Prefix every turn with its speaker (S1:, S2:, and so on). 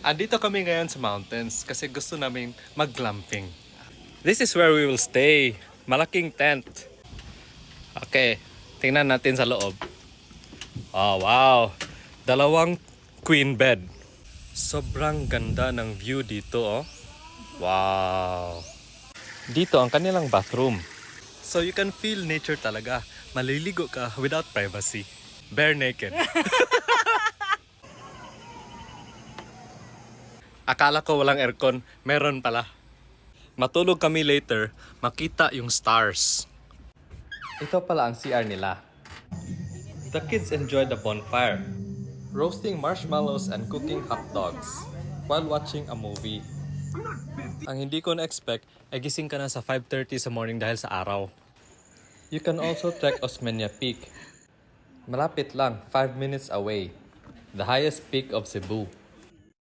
S1: Andito kami ngayon sa mountains kasi gusto namin mag-glamping. This is where we will stay. Malaking tent. Okay, tingnan natin sa loob. Oh, wow. Dalawang queen bed. Sobrang ganda ng view dito, oh. Wow. Dito ang kanilang bathroom. So you can feel nature talaga. Maliligo ka without privacy. Bare naked. Akala ko walang aircon, meron pala. Matulog kami later, makita yung stars. Ito pala ang CR nila. The kids enjoyed the bonfire, roasting marshmallows and cooking hot dogs while watching a movie. Ang hindi ko na-expect ay gising ka na sa 5:30 sa morning dahil sa araw. You can also trek Osmeña Peak. Malapit lang, 5 minutes away. The highest peak of Cebu.